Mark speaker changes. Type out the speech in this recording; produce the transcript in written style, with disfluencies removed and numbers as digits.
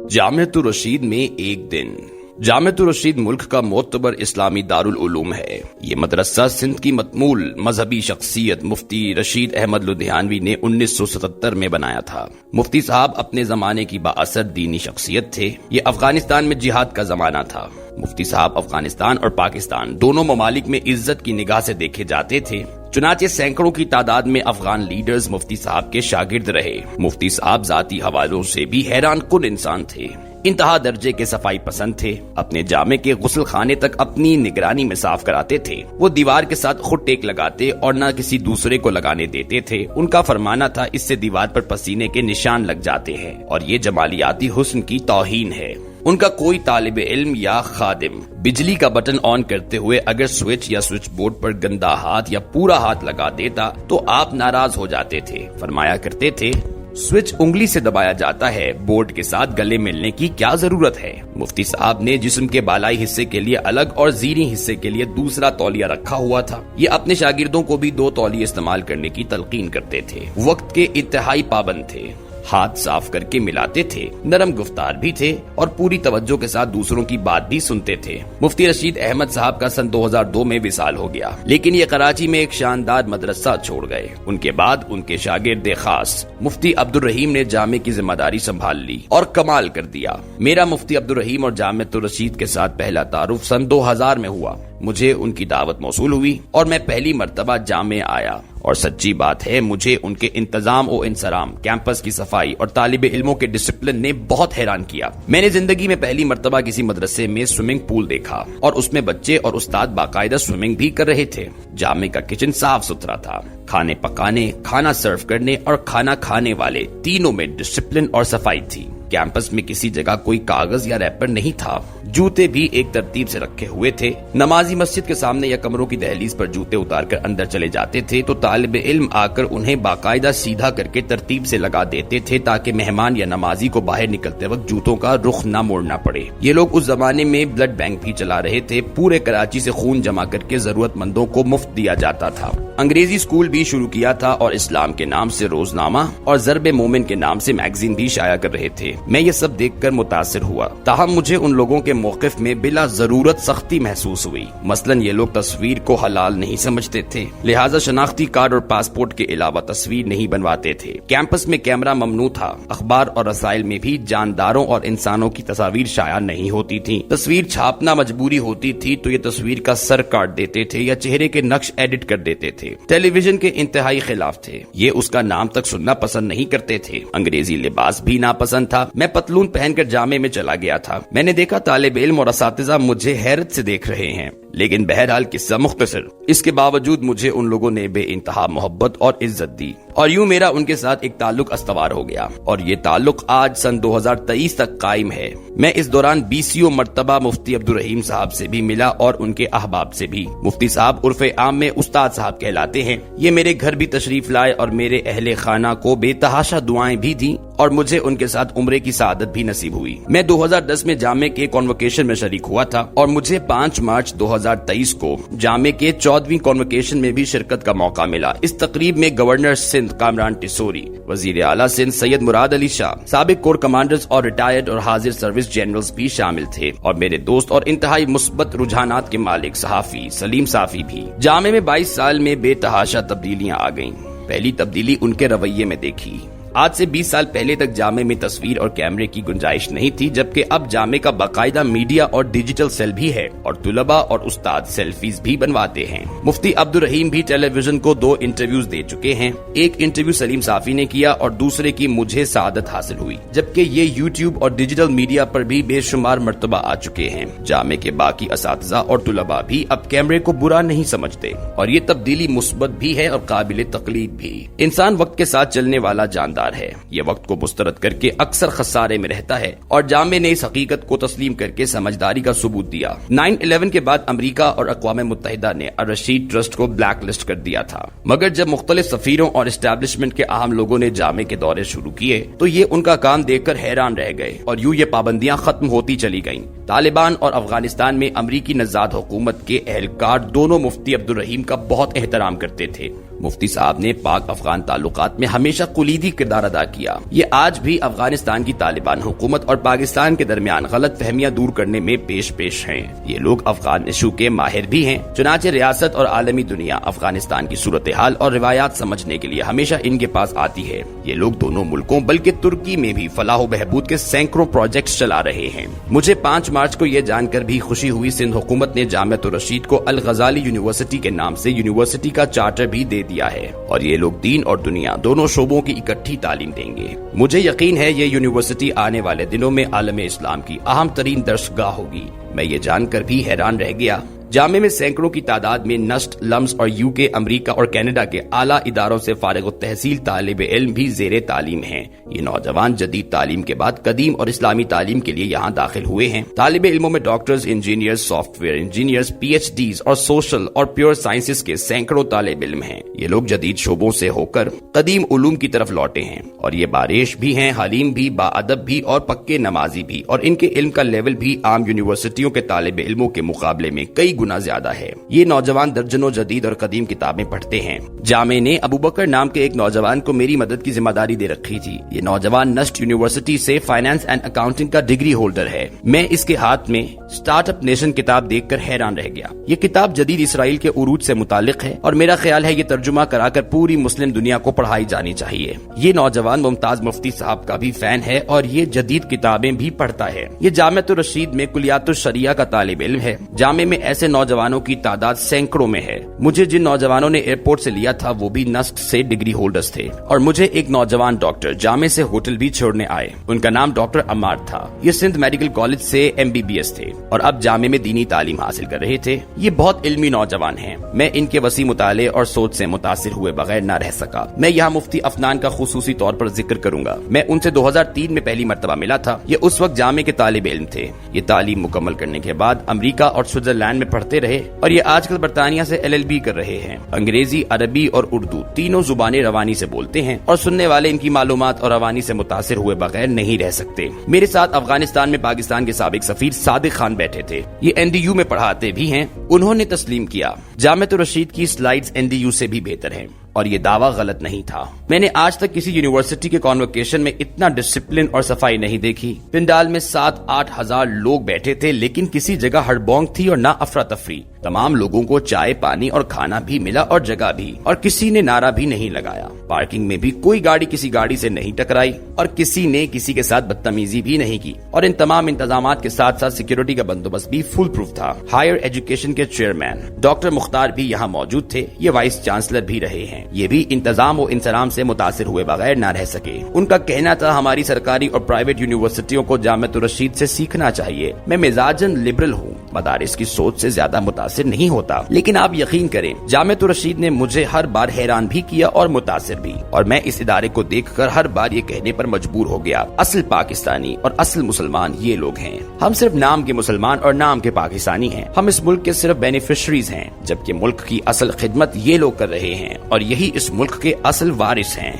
Speaker 1: जामियत रशीद में एक दिन। जामियत रशीद मुल्क का मोतबर इस्लामी दारुल उलूम है। ये मदरसा सिंध की मतमूल मजहबी शख्सियत मुफ्ती रशीद अहमद लुधियानवी ने 1977 में बनाया था। मुफ्ती साहब अपने जमाने की बाअसर दीनी शख्सियत थे। ये अफगानिस्तान में जिहाद का जमाना था। मुफ्ती साहब अफगानिस्तान और पाकिस्तान दोनों ममालिक में इज्जत की निगाह से देखे जाते थे। चुनाचे सैकड़ों की तादाद में अफगान लीडर्स मुफ्ती साहब के शागिर्द रहे। मुफ्ती साहब जाती हवालों से भी हैरान कुन इंसान थे। इंतहा दर्जे के सफाई पसंद थे। अपने जामे के गुस्ल खाने तक अपनी निगरानी में साफ कराते थे। वो दीवार के साथ खुद टेक लगाते और न किसी दूसरे को लगाने देते थे। उनका फरमाना था, इससे दीवार पर पसीने के निशान लग जाते हैं और ये जमालियाती हुस्न की तौहीन है। उनका कोई तालिब इल्म या खादिम बिजली का बटन ऑन करते हुए अगर स्विच या स्विच बोर्ड पर गंदा हाथ या पूरा हाथ लगा देता तो आप नाराज हो जाते थे। फरमाया करते थे, स्विच उंगली से दबाया जाता है, बोर्ड के साथ गले मिलने की क्या जरूरत है। मुफ्ती साहब ने जिस्म के बालाई हिस्से के लिए अलग और ज़ीनी हिस्से के लिए दूसरा तौलिया रखा हुआ था। ये अपने शागिर्दों को भी 2 तौलिए इस्तेमाल करने की तलकीन करते थे। वक्त के इंतहाई पाबंद थे। हाथ साफ करके मिलाते थे, नरम गुफ्तार भी थे और पूरी तवज्जो के साथ दूसरों की बात भी सुनते थे। मुफ्ती रशीद अहमद साहब का सन 2002 में विसाल हो गया, लेकिन ये कराची में एक शानदार मदरसा छोड़ गए। उनके बाद उनके शागिर्द खास मुफ्ती अब्दुल रहीम ने जामे की जिम्मेदारी संभाल ली और कमाल कर दिया। मेरा मुफ्ती अब्दुल रहीम और जामियत रशीद के साथ पहला तारुफ सन 2000 में हुआ। मुझे उनकी दावत मौसूल हुई और मैं पहली मर्तबा जामे आया और सच्ची बात है, मुझे उनके इंतजाम और इंसराम, कैंपस की सफाई और तालिब इल्मों के डिसिप्लिन ने बहुत हैरान किया। मैंने जिंदगी में पहली मर्तबा किसी मदरसे में स्विमिंग पूल देखा और उसमें बच्चे और उस्ताद बाकायदा स्विमिंग भी कर रहे थे। जामे का किचन साफ सुथरा था। खाने पकाने, खाना सर्व करने और खाना खाने वाले तीनों में डिसिप्लिन और सफाई थी। कैंपस में किसी जगह कोई कागज या रैपर नहीं था। जूते भी एक तरतीब से रखे हुए थे। नमाजी मस्जिद के सामने या कमरों की दहलीज पर जूते उतारकर अंदर चले जाते थे तो तालिब इल्म आकर उन्हें बाकायदा सीधा करके तरतीब से लगा देते थे ताकि मेहमान या नमाजी को बाहर निकलते वक्त जूतों का रुख न मोड़ना पड़े। ये लोग उस जमाने में ब्लड बैंक भी चला रहे थे। पूरे कराची से खून जमा करके जरूरतमंदों को मुफ्त दिया जाता था। अंग्रेजी स्कूल भी शुरू किया था और इस्लाम के नाम से रोजनामा और ज़र्ब मोमिन के नाम से मैगजीन भी शाया कर रहे थे। मैं ये सब देखकर मुतासिर हुआ। ताहम मुझे उन लोगों के मौक़िफ़ में बिला जरूरत सख्ती महसूस हुई। मसलन ये लोग तस्वीर को हलाल नहीं समझते थे, लिहाजा शनाख्ती कार्ड और पासपोर्ट के अलावा तस्वीर नहीं बनवाते थे। कैंपस में कैमरा ममनू था। अखबार और रसाइल में भी जानदारों और इंसानों की तस्वीर शाया नहीं होती थी। तस्वीर छापना मजबूरी होती थी तो ये तस्वीर का सर काट देते थे या चेहरे के नक्श एडिट कर देते थे। टेलीविजन के इंतहाई खिलाफ थे। ये उसका नाम तक सुनना पसंद नहीं करते थे। अंग्रेजी लिबास भी नापसंद था। मैं पतलून पहनकर जामे में चला गया था। मैंने देखा तालिब इल्म और असातिज़ा मुझे हैरत से देख रहे हैं, लेकिन बहरहाल किस्सा मुख्तसर। इसके बावजूद मुझे उन लोगों ने बेइंतहा मोहब्बत और इज्जत दी और यूं मेरा उनके साथ एक ताल्लुक अस्तवार हो गया और ये ताल्लुक आज सन 2023 तक कायम है। मैं इस दौरान 20 मर्तबा मुफ्ती अब्दुल रहीम साहब से भी मिला और उनके अहबाब से भी। मुफ्ती साहब उर्फे आम में उस्ताद साहब कहलाते हैं। ये मेरे घर भी तशरीफ लाए और मेरे अहले खाना को बेतहाशा दुआएं भी दी और मुझे उनके साथ उम्रे की सआदत भी नसीब हुई। मैं 2010 में जामे के कॉन्वोकेशन में शरीक हुआ था और मुझे 5 मार्च 2023 को जामे के 14वीं कॉन्वोकेशन में भी शिरकत का मौका मिला। इस तकरीब में गवर्नर सिंध कामरान टिसोरी, वजीर आला सिंध सैयद मुराद अली शाह, साबिक कोर कमांडर्स और रिटायर्ड और हाजिर सर्विस जनरल्स भी शामिल थे और मेरे दोस्त और इंतहाई मुस्बत रुझानात के मालिक सहाफी सलीम साफी भी। जामे में 22 साल में बेतहाशा तब्दीलियां आ गईं। पहली तब्दीली उनके रवैये में देखी। आज से 20 साल पहले तक जामे में तस्वीर और कैमरे की गुंजाइश नहीं थी, जबकि अब जामे का बाकायदा मीडिया और डिजिटल सेल भी है और तुलबा और उस्ताद सेल्फीज भी बनवाते हैं। मुफ्ती अब्दुल रहीम भी टेलीविजन को 2 इंटरव्यूज दे चुके हैं। एक इंटरव्यू सलीम साफी ने किया और दूसरे की मुझे सआदत हासिल हुई, जबकि ये यूट्यूब और डिजिटल मीडिया पर भी बेशुमार मर्तबा आ चुके हैं। जामे के बाकी असातिज़ा और तुलबा भी अब कैमरे को बुरा नहीं समझते और ये तब्दीली मुस्बत भी है और काबिल तकलीद भी। इंसान वक्त के साथ चलने वाला जानदार है। ये वक्त को मुस्तरद करके अक्सर खसारे में रहता है और जामे ने इस हकीकत को तस्लीम करके समझदारी का सबूत दिया। 9/11 के बाद अमेरिका और अक़वाम मुत्तहिदा ने रशीद ट्रस्ट को ब्लैक लिस्ट कर दिया था, मगर जब मुख्तलिफ सफीरों और एस्टेब्लिशमेंट के अहम लोगों ने जामे के दौरे शुरू किए तो ये उनका काम देखकर हैरान रह गए और यूं ये पाबंदियां खत्म होती चली गईं। तालिबान और अफगानिस्तान में अमरीकी नज़ाद हुकूमत के एहलकार दोनों मुफ्ती अब्दुल रहीम का बहुत एहतराम करते थे। مفتی صاحب نے پاک افغان تعلقات میں ہمیشہ کلیدی کردار ادا کیا۔ یہ آج بھی افغانستان کی طالبان حکومت اور پاکستان کے درمیان غلط فہمیاں دور کرنے میں پیش ہیں۔ یہ لوگ افغان ایشو کے ماہر بھی ہیں، چنانچہ ریاست اور عالمی دنیا افغانستان کی صورتحال اور روایات سمجھنے کے لیے ہمیشہ ان کے پاس آتی ہے۔ یہ لوگ دونوں ملکوں بلکہ ترکی میں بھی فلاح و بہبود کے سینکڑوں پروجیکٹس چلا رہے ہیں۔ مجھے 5 مارچ کو یہ جان کر بھی خوشی ہوئی سندھ حکومت نے جامعۃ الرشید کو الغزالی یونیورسٹی کے نام سے یونیورسٹی کا چارٹر بھی دے دیا ہے اور یہ لوگ دین اور دنیا دونوں شعبوں کی اکٹھی تعلیم دیں گے۔ مجھے یقین ہے یہ یونیورسٹی آنے والے دنوں میں عالم اسلام کی اہم ترین درسگاہ ہوگی۔ میں یہ جان کر بھی حیران رہ گیا، جامعہ میں سینکڑوں کی تعداد میں نسٹ، لمس اور UK، امریکہ اور کینیڈا کے اعلیٰ اداروں سے فارغ التحصیل طالب علم بھی زیر تعلیم ہیں۔ یہ نوجوان جدید تعلیم کے بعد قدیم اور اسلامی تعلیم کے لیے یہاں داخل ہوئے ہیں۔ طالب علموں میں doctors, engineers, soft where engineers, PhDs اور سوشل اور پیور سائنسز کے سینکڑوں طالب علم ہیں۔ یہ لوگ جدید شعبوں سے ہو کر قدیم علوم کی طرف لوٹے ہیں اور یہ باریش بھی ہیں، حلیم بھی، باادب بھی اور پکے نمازی بھی، اور ان کے علم کا لیول بھی عام یونیورسٹیوں کے طالب علموں کے مقابلے میں کئی گنا زیادہ ہے۔ یہ نوجوان درجنوں جدید اور قدیم کتابیں پڑھتے ہیں۔ جامعہ نے ابو بکر نام کے ایک نوجوان کو میری مدد کی ذمہ داری دے رکھی تھی۔ یہ نوجوان نسٹ یونیورسٹی سے فائنانس اینڈ اکاؤنٹنگ کا ڈگری ہولڈر ہے۔ میں اس کے ہاتھ میں سٹارٹ اپ نیشن کتاب دیکھ کر حیران رہ گیا۔ یہ کتاب جدید اسرائیل کے عروج سے متعلق ہے اور میرا خیال ہے یہ ترجمہ کرا کر پوری مسلم دنیا کو پڑھائی جانی چاہیے۔ یہ نوجوان ممتاز مفتی صاحب کا بھی فین ہے اور یہ جدید کتابیں بھی پڑھتا ہے۔ یہ جامعۃ الرشید میں کلیات الشریعہ کا طالب علم ہے۔ جامعہ میں ایسے نوجوانوں کی تعداد سینکڑوں میں ہے۔ مجھے جن نوجوانوں نے ایئرپورٹ سے لیا تھا وہ بھی نسٹ سے ڈگری ہولڈرز تھے اور مجھے ایک نوجوان ڈاکٹر جامعہ سے ہوٹل بھی چھوڑنے آئے۔ ان کا نام ڈاکٹر عمار تھا۔ یہ سندھ میڈیکل کالج سے MBBS تھے اور اب جامعہ میں دینی تعلیم حاصل کر رہے تھے۔ یہ بہت علمی نوجوان ہیں۔ میں ان کے وسیع مطالعے اور سوچ سے متاثر ہوئے بغیر نہ رہ سکا۔ میں یہاں مفتی افنان کا خصوصی طور پر ذکر کروں گا۔ میں ان سے 2003 میں پہلی مرتبہ ملا تھا۔ یہ اس وقت جامعہ کے طالب علم تھے۔ یہ تعلیم مکمل کرنے کے بعد امریکہ اور سوئٹزرلینڈ میں پڑھتے رہے اور یہ آج کل برطانیہ سے LLB کر رہے ہیں۔ انگریزی، عربی اور اردو تینوں زبانیں روانی سے بولتے ہیں اور سننے والے ان کی معلومات اور روانی سے متاثر ہوئے بغیر نہیں رہ سکتے۔ میرے ساتھ افغانستان میں پاکستان کے سابق سفیر صادق خان بیٹھے تھے۔ یہ NDU میں پڑھاتے بھی ہیں۔ انہوں نے تسلیم کیا جامعۃ الرشید کی سلائیڈز NDU سے بھی بہتر ہیں اور یہ دعویٰ غلط نہیں تھا۔ میں نے آج تک کسی یونیورسٹی کے کانوکیشن میں اتنا ڈسپلن اور صفائی نہیں دیکھی۔ پنڈال میں 7-8 ہزار لوگ بیٹھے تھے لیکن کسی جگہ ہڑبونگ تھی اور نہ افراتفری۔ تمام لوگوں کو چائے، پانی اور کھانا بھی ملا اور جگہ بھی، اور کسی نے نعرہ بھی نہیں لگایا۔ پارکنگ میں بھی کوئی گاڑی کسی گاڑی سے نہیں ٹکرائی اور کسی نے کسی کے ساتھ بدتمیزی بھی نہیں کی، اور ان تمام انتظامات کے ساتھ ساتھ سیکیورٹی کا بندوبست بھی فل پروف تھا۔ ہائر ایجوکیشن کے چیئرمین ڈاکٹر مختار بھی یہاں موجود تھے۔ یہ وائس چانسلر بھی رہے ہیں۔ یہ بھی انتظام و انسلام سے متاثر ہوئے بغیر نہ رہ سکے۔ ان کا کہنا تھا ہماری سرکاری اور پرائیویٹ یونیورسٹیوں کو جامعۃ الرشید سے سیکھنا چاہیے۔ میں مزاجن لبرل ہوں، مدارس کی سوچ سے زیادہ متاثر نہیں ہوتا، لیکن آپ یقین کریں جامعۃ الرشید نے مجھے ہر بار حیران بھی کیا اور متاثر بھی، اور میں اس ادارے کو دیکھ کر ہر بار یہ کہنے پر مجبور ہو گیا اصل پاکستانی اور اصل مسلمان یہ لوگ ہیں۔ ہم صرف نام کے مسلمان اور نام کے پاکستانی ہیں۔ ہم اس ملک کے صرف بینیفیشریز ہیں، جبکہ ملک کی اصل خدمت یہ لوگ کر رہے ہیں اور یہی اس ملک کے اصل وارث ہیں۔